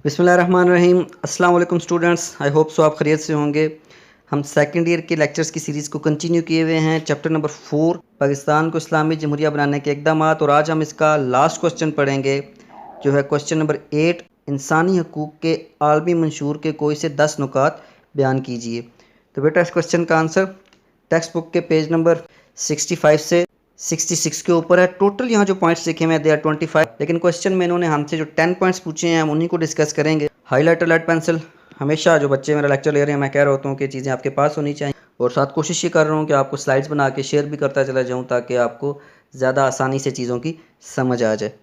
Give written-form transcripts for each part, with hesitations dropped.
बिस्मिल्लाहिर्रहमानिर्रहीम। अस्सलाम वालेकुम स्टूडेंट्स, आई होप सो आप खैरियत से होंगे। हम सेकंड ईयर के लेक्चर्स की सीरीज़ को कंटिन्यू किए हुए हैं। चैप्टर नंबर 4 पाकिस्तान को इस्लामी जमहूरिया बनाने के इक़दामात, और आज हम इसका लास्ट क्वेश्चन पढ़ेंगे जो है क्वेश्चन नंबर 8। इंसानी हकूक़ के आलमी मंशूर के कोई से 10 नुकात बयान कीजिए। तो बेटा इस क्वेश्चन का आंसर टेक्स्ट बुक के पेज नंबर 65 से 66 के ऊपर है। टोटल यहाँ जो पॉइंट्स लिखे हुए हैं दे आर 25, लेकिन क्वेश्चन में इन्होंने हमसे जो 10 पॉइंट्स पूछे हैं हम उन्हीं को डिस्कस करेंगे। हाईलाइटर लेड पेंसिल, हमेशा जो बच्चे मेरा लेक्चर ले रहे हैं मैं कह रहा होता हूँ कि चीज़ें आपके पास होनी चाहिए, और साथ कोशिश ये कर रहा हूँ कि आपको स्लाइड्स बना के शेयर भी करता चला जाऊँ ताकि आपको ज़्यादा आसानी से चीज़ों की समझ आ जाए।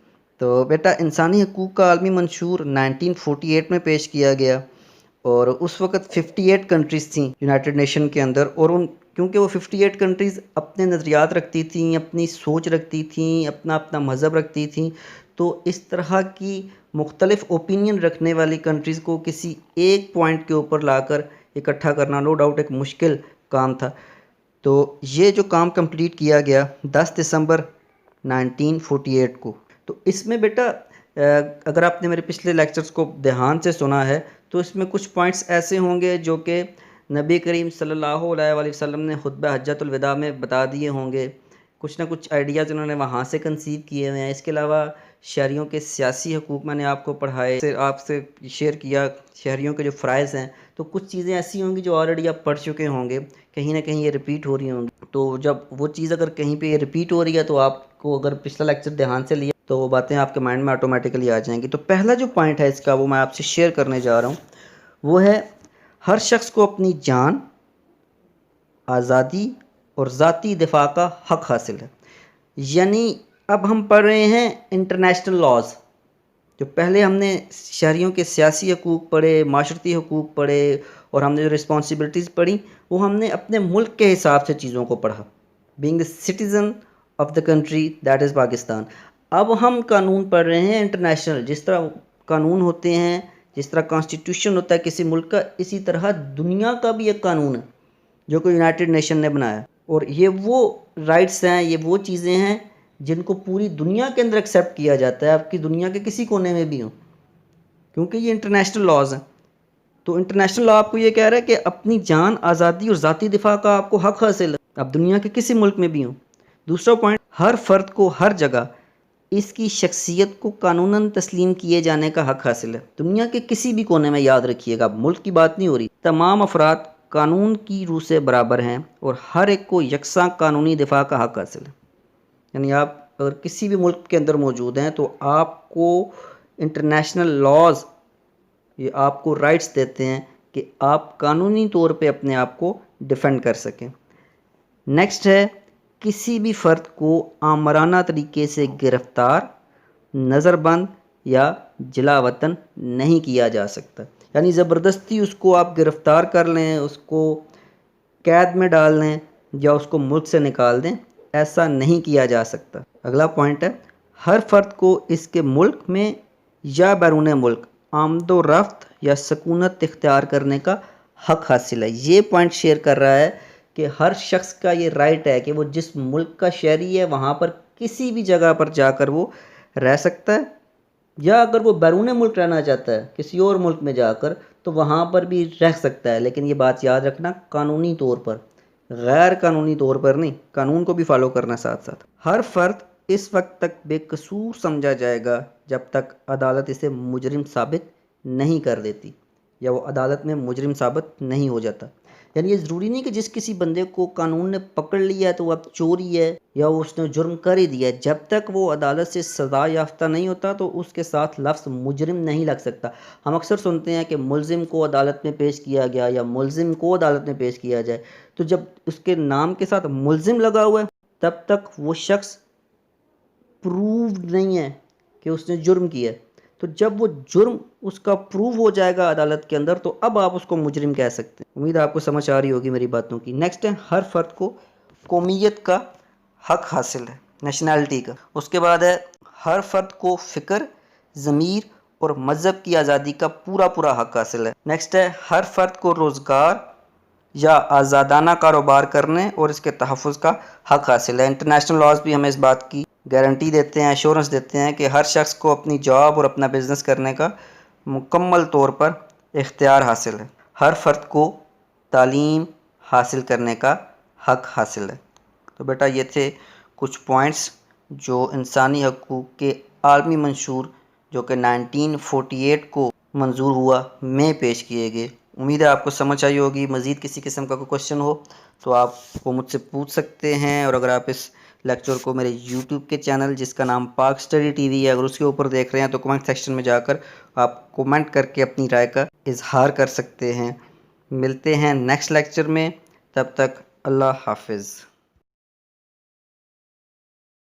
तो बेटा इंसानी हकूक़ का आलमी मंशूर 1948 में पेश किया गया, और उस वक़्त 58 कंट्रीज़ थी यूनाइटेड नेशन के अंदर, और उन क्योंकि वो 58 कंट्रीज़ अपने नज़रियात रखती थी, अपनी सोच रखती थी, अपना अपना मज़हब रखती थी, तो इस तरह की मुख्तलिफ़ ओपिनियन रखने वाली कंट्रीज़ को किसी एक पॉइंट के ऊपर लाकर इकट्ठा करना नो डाउट एक मुश्किल काम था। तो ये जो काम कंप्लीट किया गया 10 दिसंबर 1948 को। तो इसमें बेटा अगर आपने मेरे पिछले लेक्चर्स को ध्यान से सुना है तो इसमें कुछ पॉइंट्स ऐसे होंगे जो कि नबी करीम सल्लल्लाहु अलैहि वसल्लम ने खुतबा हज्जतुल विदा में बता दिए होंगे। कुछ ना कुछ आइडियाज़ उन्होंने वहाँ से कंसीव किए हुए हैं। इसके अलावा शहरियों के सियासी हकूक़ मैंने आपको पढ़ाए, आपसे शेयर किया शहरियों के जो फ़राइज़ हैं। तो कुछ चीज़ें ऐसी होंगी जो ऑलरेडी आप पढ़ चुके होंगे, कहीं ना कहीं ये रिपीट हो रही होंगी। तो जब वो चीज़ अगर कहीं पे ये रिपीट हो रही है तो आपको अगर पिछला लेक्चर ध्यान से लिया तो वो बातें आपके माइंड में ऑटोमेटिकली आ जाएंगी। तो पहला जो पॉइंट है इसका वो मैं आपसे शेयर करने जा रहा हूँ, वो है हर शख्स को अपनी जान, आज़ादी और ज़ाती दिफा का हक़ हासिल है। यानी अब हम पढ़ रहे हैं इंटरनेशनल लॉज। जो पहले हमने शहरियों के सियासी हकूक़ पढ़े, माशरती हकूक़ पढ़े, और हमने जो रिस्पॉन्सिबिलिटीज़ पढ़ी वो हमने अपने मुल्क के हिसाब से चीज़ों को पढ़ा, being the citizen of the country that is Pakistan. अब हम कानून पढ़ रहे हैं इंटरनेशनल। जिस तरह कानून होते हैं, जिस तरह कॉन्स्टिट्यूशन होता है किसी मुल्क का, इसी तरह दुनिया का भी एक कानून है जो कि यूनाइटेड नेशन ने बनाया। और ये वो राइट्स हैं, ये वो चीज़ें हैं जिनको पूरी दुनिया के अंदर एक्सेप्ट किया जाता है, आपकी दुनिया के किसी कोने में भी हो, क्योंकि ये इंटरनेशनल लॉज हैं। तो इंटरनेशनल लॉ आपको ये कह रहा है कि अपनी जान, आज़ादी और ज़ाती दिफा का आपको हक़ हासिल है, आप दुनिया के किसी मुल्क में भी हो। दूसरा पॉइंट, हर फ़र्द को हर जगह इसकी शख्सियत को कानूनन तस्लीम किए जाने का हक़ हासिल है। दुनिया के किसी भी कोने में, याद रखिएगा मुल्क की बात नहीं हो रही, तमाम अफराद कानून की रूह से बराबर हैं और हर एक को यकसा कानूनी दिफा का हक़ हासिल है। यानी आप अगर किसी भी मुल्क के अंदर मौजूद हैं तो आपको इंटरनेशनल लॉज ये आपको राइट्स देते हैं कि आप कानूनी तौर पे अपने आप को डिफेंड कर सकें। नेक्स्ट है, किसी भी फ़र्द को आमराना तरीके से गिरफ़्तार, नज़रबंद या जिला वतन नहीं किया जा सकता। यानी ज़बरदस्ती उसको आप गिरफ़्तार कर लें, उसको कैद में डाल लें या उसको मुल्क से निकाल दें, ऐसा नहीं किया जा सकता। अगला पॉइंट है, हर फ़र्द को इसके मुल्क में या बैरून मुल्क आमदो रफ्त या सकूनत इख्तियार करने का हक़ हासिल है। ये पॉइंट शेयर कर रहा है कि हर शख्स का ये राइट है कि वो जिस मुल्क का शहरी है वहाँ पर किसी भी जगह पर जाकर वो रह सकता है, या अगर वो बैरून मुल्क रहना चाहता है किसी और मुल्क में जाकर तो वहाँ पर भी रह सकता है। लेकिन ये बात याद रखना, कानूनी तौर पर, गैर कानूनी तौर पर नहीं, कानून को भी फॉलो करना साथ साथ। हर फ़र्द इस वक्त तक बेकसूर समझा जाएगा जब तक अदालत इसे मुजरिम साबित नहीं कर देती या वो अदालत में मुजरिम साबित नहीं हो जाता। यानी ये ज़रूरी नहीं कि जिस किसी बंदे को कानून ने पकड़ लिया है तो वो अब चोरी है या उसने जुर्म कर ही दिया है, जब तक वो अदालत से सज़ा याफ्ता नहीं होता तो उसके साथ लफ्ज़ मुजरिम नहीं लग सकता। हम अक्सर सुनते हैं कि मुलजिम को अदालत में पेश किया गया या मुलजिम को अदालत में पेश किया जाए, तो जब उसके नाम के साथ मुलजिम लगा हुआ है तब तक वो शख्स प्रूव नहीं है कि उसने जुर्म किया है। तो जब वो जुर्म उसका प्रूव हो जाएगा अदालत के अंदर तो अब आप उसको मुजरिम कह सकते हैं। उम्मीद है आपको समझ आ रही होगी मेरी बातों की। नेक्स्ट है, हर फ़र्द को कौमियत का हक़ हासिल है, नेशनैलिटी का। उसके बाद है, हर फ़र्द को फ़िक्र, ज़मीर और मज़हब की आज़ादी का पूरा पूरा हक़ हासिल है। नेक्स्ट है, हर फ़र्द को रोज़गार या आज़ादाना कारोबार करने और इसके तहफ़्फ़ुज़ का हक़ हासिल है। इंटरनेशनल लॉज भी हमें इस बात की गारंटी देते हैं, एश्योरेंस देते हैं कि हर शख्स को अपनी जॉब और अपना बिज़नेस करने का مکمل طور پر اختیار حاصل ہے۔ ہر فرد کو تعلیم حاصل کرنے کا حق حاصل ہے۔ تو بیٹا یہ تھے کچھ پوائنٹس جو انسانی حقوق کے عالمی منشور جو کہ 1948 کو منظور ہوا میں پیش کیے گئے۔ امید ہے آپ کو سمجھ آئی ہوگی۔ مزید کسی قسم کا کوئی کوشچن ہو تو آپ کو مجھ سے پوچھ سکتے ہیں، اور اگر آپ اس لیکچر کو میرے یوٹیوب کے چینل جس کا نام پاک اسٹڈی ٹی وی ہے اگر اس کے اوپر دیکھ رہے ہیں تو کمنٹ سیکشن میں جا کر آپ کومنٹ کر کے اپنی رائے کا اظہار کر سکتے ہیں۔ ملتے ہیں نیکسٹ لیکچر میں، تب تک اللہ حافظ۔